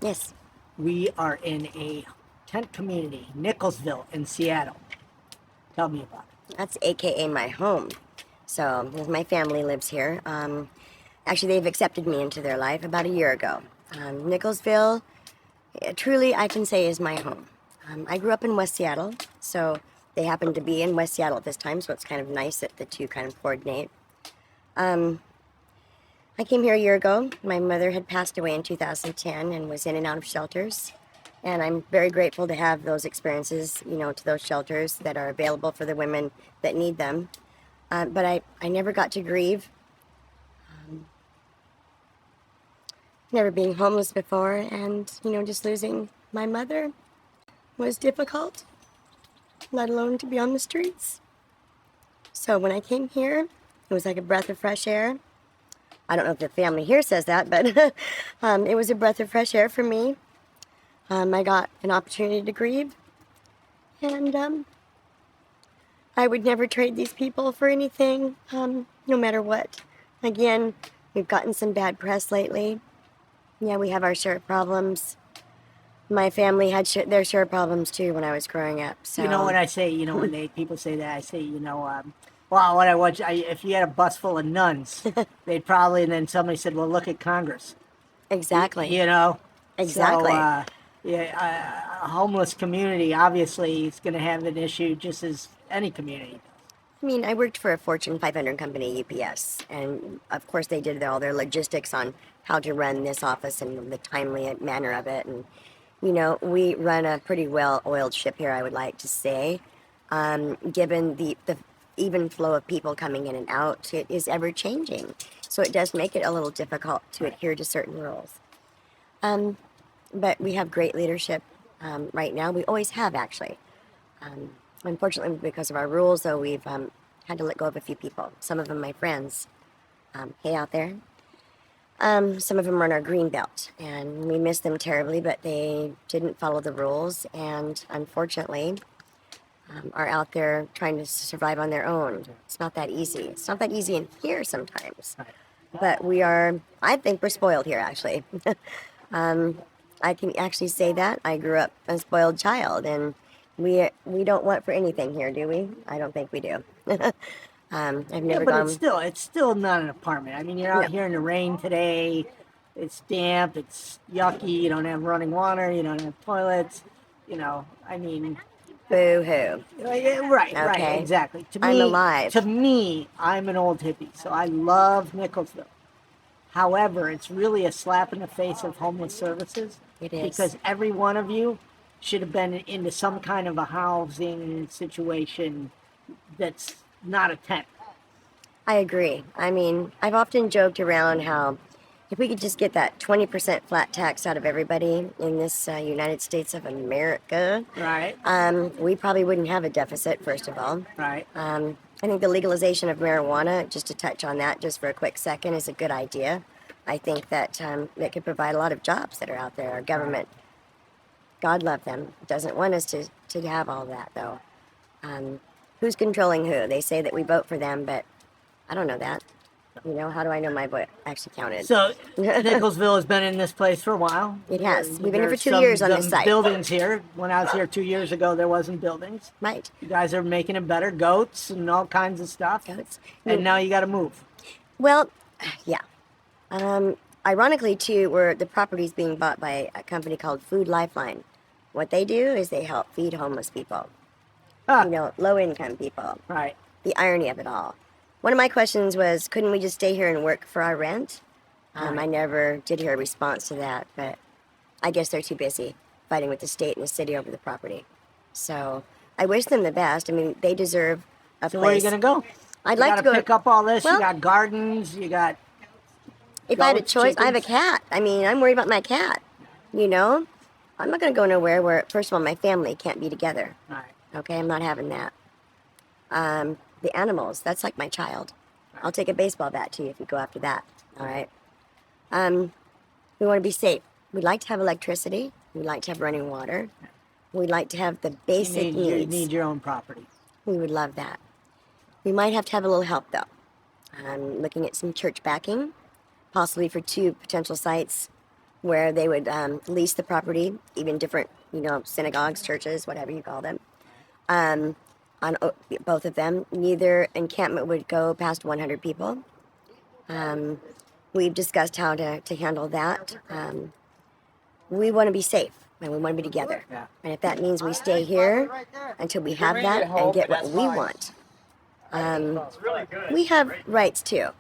Yes. We are in a tent community, Nicholsville in Seattle. Tell me about it. That's AKA my home. So my family lives here. Actually, they've accepted me into their life about a year ago. Nicholsville, truly, I can say is my home. I grew up in West Seattle, so they happen to be in West Seattle at this time, so it's kind of nice that the two kind of coordinate. I came here a year ago. My mother had passed away in 2010 and was in and out of shelters. And I'm very grateful to have those experiences, to those shelters that are available for the women that need them. But I never got to grieve. Never being homeless before, and, just losing my mother was difficult, let alone to be on the streets. So when I came here, it was like a breath of fresh air. I don't know if the family here says that, but it was a breath of fresh air for me. I got an opportunity to grieve, and I would never trade these people for anything, no matter what. Again, we've gotten some bad press lately. Yeah, we have our share of problems. My family had their share of problems too when I was growing up. So When I say, when people say that, I say, well, if you had a bus full of nuns, they'd probably, and then somebody said, well, look at Congress. Exactly. So, Exactly. a homeless community obviously is going to have an issue just as any community does. I mean, I worked for a Fortune 500 company, UPS, and of course they did all their logistics on how to run this office and the timely manner of it. And, we run a pretty well-oiled ship here, I would like to say. Given the even flow of people coming in and out, it is ever-changing. So it does make it a little difficult to adhere to certain rules. But we have great leadership right now. We always have, actually. Unfortunately, because of our rules, though, we've had to let go of a few people. Some of them my friends. Hey, out there. Some of them are in our green belt, and we miss them terribly, but they didn't follow the rules, and unfortunately, are out there trying to survive on their own. It's not that easy. It's not that easy in here sometimes. But I think we're spoiled here, actually. I can actually say that. I grew up a spoiled child, and we don't want for anything here, do we? I don't think we do. I've never but gone. it's still not an apartment. I mean, you're out here in the rain today. It's damp. It's yucky. You don't have running water. You don't have toilets. I mean, Boo-hoo. right, Okay. exactly. I'm alive. To me, I'm an old hippie, so I love Nicholsville. However, it's really a slap in the face of homeless services. It is. Because every one of you should have been into some kind of a housing situation that's not a tent. I agree. I mean, I've often joked around how if we could just get that 20% flat tax out of everybody in this United States of America, Right. We probably wouldn't have a deficit, first of all. Right. I think the legalization of marijuana, just to touch on that just for a quick second, is a good idea. I think that it could provide a lot of jobs that are out there. Our government, God love them, doesn't want us to have all that, though. Who's controlling who? They say that we vote for them, but I don't know that. How do I know my vote actually counted? So Nicholsville has been in this place for a while. It has. We've been here for There's 2 years on this site. Buildings here. When I was here 2 years ago, there wasn't buildings. Right. You guys are making it better. Goats and all kinds of stuff. Goats. And now you got to move. Well, yeah. Ironically, too, the property's being bought by a company called Food Lifeline. What they do is they help feed homeless people. Low-income people. Right. The irony of it all. One of my questions was, couldn't we just stay here and work for our rent? Right. I never did hear a response to that, but I guess they're too busy fighting with the state and the city over the property. So I wish them the best. I mean, they deserve a place. So where are you going to go? I'd like to go pick up all this. Well, you got gardens. You got. If I had a choice, chickens. I have a cat. I mean, I'm worried about my cat. I'm not going to go nowhere where, first of all, my family can't be together. Right. Okay, I'm not having that. The animals, that's like my child. I'll take a baseball bat to you if you go after that. All right. We want to be safe. We'd like to have electricity. We'd like to have running water. We'd like to have the basic needs. You need your own property. We would love that. We might have to have a little help, though. I'm looking at some church backing, possibly for 2 potential sites. where they would lease the property, even different, synagogues, churches, whatever you call them. On both of them, neither encampment would go past 100 people. We've discussed how to handle that. We want to be safe and we want to be together. Yeah. And if that means we stay here until we have that and get what we want, we have rights too.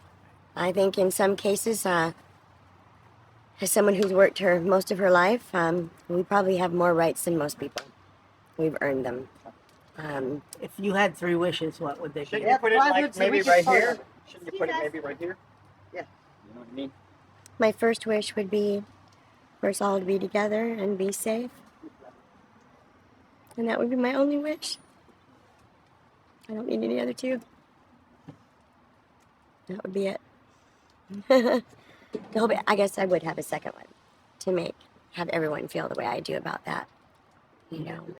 I think in some cases, as someone who's worked most of her life, we probably have more rights than most people. We've earned them. If you had 3 wishes, what would they be? Shouldn't you put it like maybe right here? Shouldn't you put it maybe right here? Yeah. You know what I mean? My first wish would be for us all to be together and be safe. And that would be my only wish. I don't need any other two. That would be it. I guess I would have a second one to have everyone feel the way I do about that.